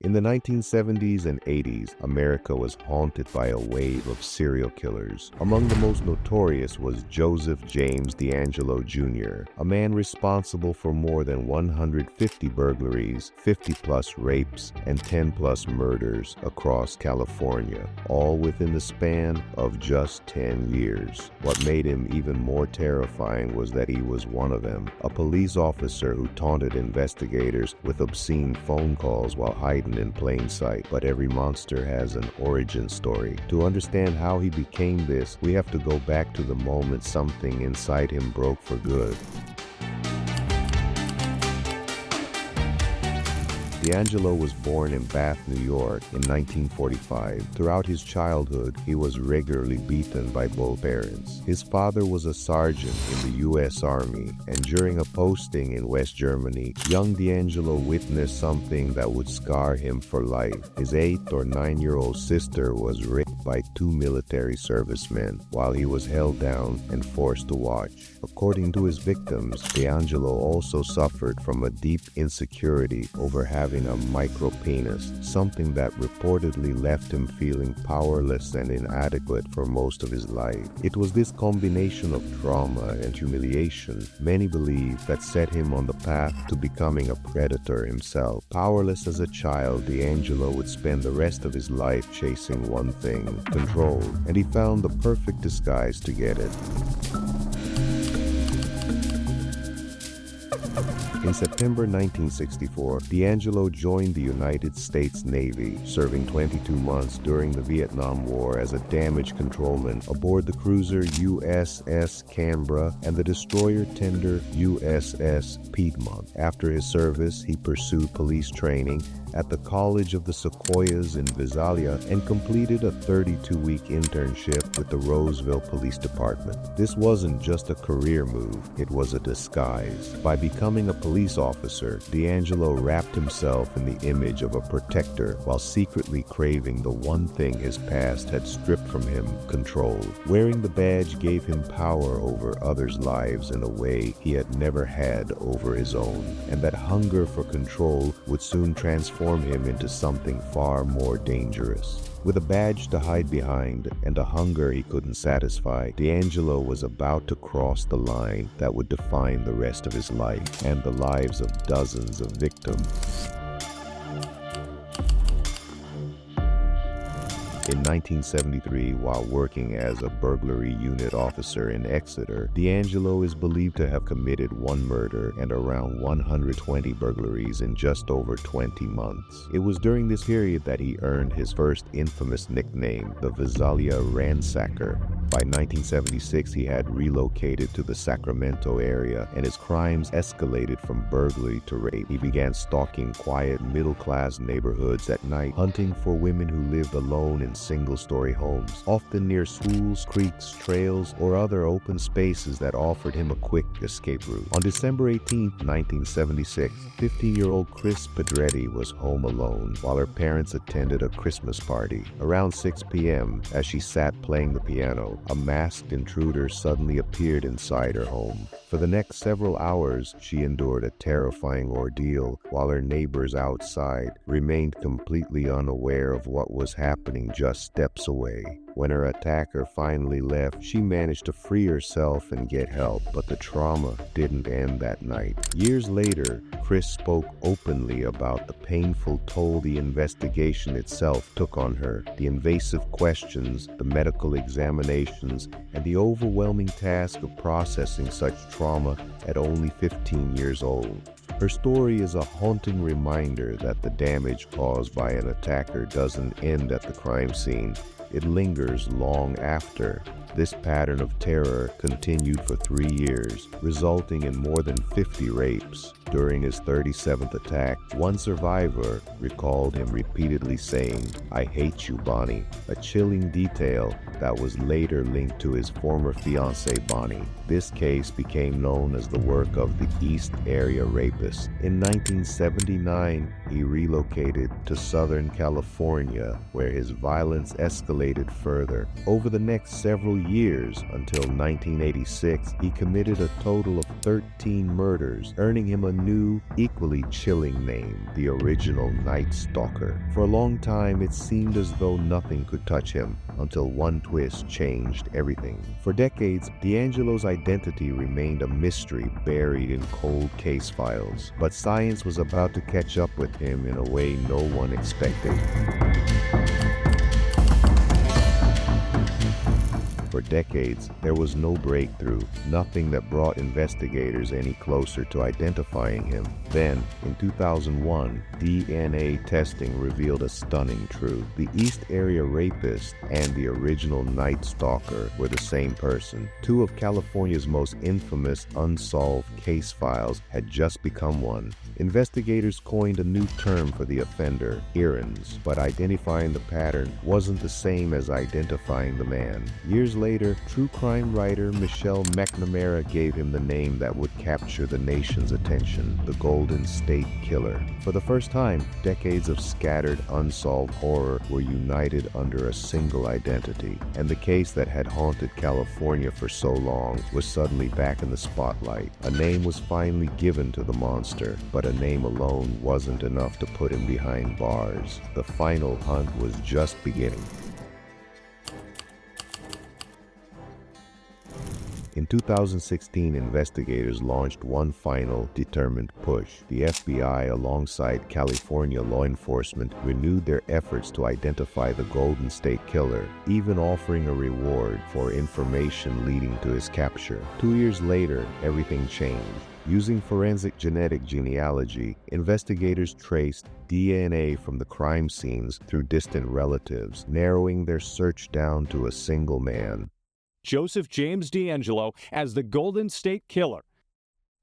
In the 1970s and 80s, America was haunted by a wave of serial killers. Among the most notorious was Joseph James DeAngelo Jr., a man responsible for more than 150 burglaries, 50-plus rapes, and 10-plus murders across California, all within the span of just 10 years. What made him even more terrifying was that he was one of them, a police officer who taunted investigators with obscene phone calls while hiding in plain sight. But every monster has an origin story. To understand how he became this, we have to go back to the moment something inside him broke for good. DeAngelo was born in Bath, New York in 1945. Throughout his childhood, he was regularly beaten by both parents. His father was a sergeant in the U.S. Army, and during a posting in West Germany, young DeAngelo witnessed something that would scar him for life. His 8 or 9-year-old sister was raped by 2 military servicemen while he was held down and forced to watch. According to his victims, DeAngelo also suffered from a deep insecurity over having a micro-penis, something that reportedly left him feeling powerless and inadequate for most of his life. It was this combination of trauma and humiliation, many believe, that set him on the path to becoming a predator himself. Powerless as a child, DeAngelo would spend the rest of his life chasing one thing: control, and he found the perfect disguise to get it. In September 1964, DeAngelo joined the United States Navy, serving 22 months during the Vietnam War as a damage controlman aboard the cruiser USS Canberra and the destroyer tender USS Piedmont. After his service, he pursued police training at the College of the Sequoias in Visalia and completed a 32-week internship with the Roseville Police Department. This wasn't just a career move, it was a disguise. By becoming a police officer, DeAngelo wrapped himself in the image of a protector while secretly craving the one thing his past had stripped from him: control. Wearing the badge gave him power over others' lives in a way he had never had over his own, and that hunger for control would soon transform him into something far more dangerous. With a badge to hide behind and a hunger he couldn't satisfy, DeAngelo was about to cross the line that would define the rest of his life and the lives of dozens of victims. In 1973, while working as a burglary unit officer in Exeter, DeAngelo is believed to have committed 1 murder and around 120 burglaries in just over 20 months. It was during this period that he earned his first infamous nickname, the Visalia Ransacker. By 1976, he had relocated to the Sacramento area, and his crimes escalated from burglary to rape. He began stalking quiet, middle-class neighborhoods at night, hunting for women who lived alone in single-story homes, often near schools, creeks, trails, or other open spaces that offered him a quick escape route. On December 18, 1976, 15-year-old Chris Pedretti was home alone while her parents attended a Christmas party. Around 6 p.m., as she sat playing the piano, a masked intruder suddenly appeared inside her home. For the next several hours, she endured a terrifying ordeal while her neighbors outside remained completely unaware of what was happening just steps away. When her attacker finally left, she managed to free herself and get help, but the trauma didn't end that night. Years later, Chris spoke openly about the painful toll the investigation itself took on her, the invasive questions, the medical examinations, and the overwhelming task of processing such trauma at only 15 years old. Her story is a haunting reminder that the damage caused by an attacker doesn't end at the crime scene. It lingers long after. This pattern of terror continued for 3 years, resulting in more than 50 rapes. During his 37th attack, one survivor recalled him repeatedly saying, "I hate you, Bonnie," a chilling detail that was later linked to his former fiancée, Bonnie. This case became known as the work of the East Area Rapist. In 1979, he relocated to Southern California, where his violence escalated further. Over the next several years until 1986, he committed a total of 13 murders, earning him a new, equally chilling name, the original Night Stalker. For a long time, it seemed as though nothing could touch him, until one twist changed everything. For decades, DeAngelo's identity remained a mystery buried in cold case files, but science was about to catch up with him in a way no one expected. For decades, there was no breakthrough, nothing that brought investigators any closer to identifying him. Then, in 2001, DNA testing revealed a stunning truth. The East Area rapist and the original Night Stalker were the same person. Two of California's most infamous unsolved case files had just become one. Investigators coined a new term for the offender, errands, but identifying the pattern wasn't the same as identifying the man. Years later, true crime writer Michelle McNamara gave him the name that would capture the nation's attention, the Golden State Killer. For the first time, decades of scattered, unsolved horror were united under a single identity, and the case that had haunted California for so long was suddenly back in the spotlight. A name was finally given to the monster, but a name alone wasn't enough to put him behind bars. The final hunt was just beginning. In 2016, investigators launched one final, determined push. The FBI, alongside California law enforcement, renewed their efforts to identify the Golden State Killer, even offering a reward for information leading to his capture. 2 years later, everything changed. Using forensic genetic genealogy, investigators traced DNA from the crime scenes through distant relatives, narrowing their search down to a single man. Joseph James DeAngelo as the Golden State Killer.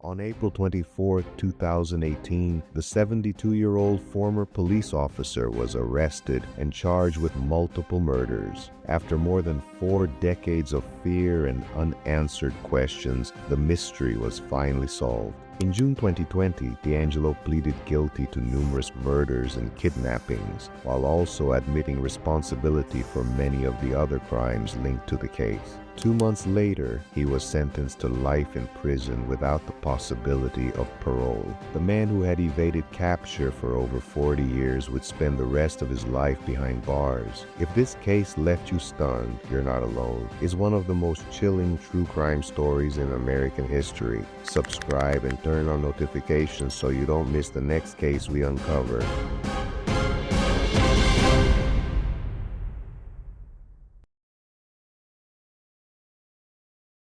On April 24, 2018, the 72-year-old former police officer was arrested and charged with multiple murders. After more than 4 decades of fear and unanswered questions, the mystery was finally solved. In June 2020, DeAngelo pleaded guilty to numerous murders and kidnappings, while also admitting responsibility for many of the other crimes linked to the case. 2 months later, he was sentenced to life in prison without the possibility of parole. The man who had evaded capture for over 40 years would spend the rest of his life behind bars. If this case left you stunned, you're not alone. It's one of the most chilling true crime stories in American history. Subscribe and turn on notifications so you don't miss the next case we uncover.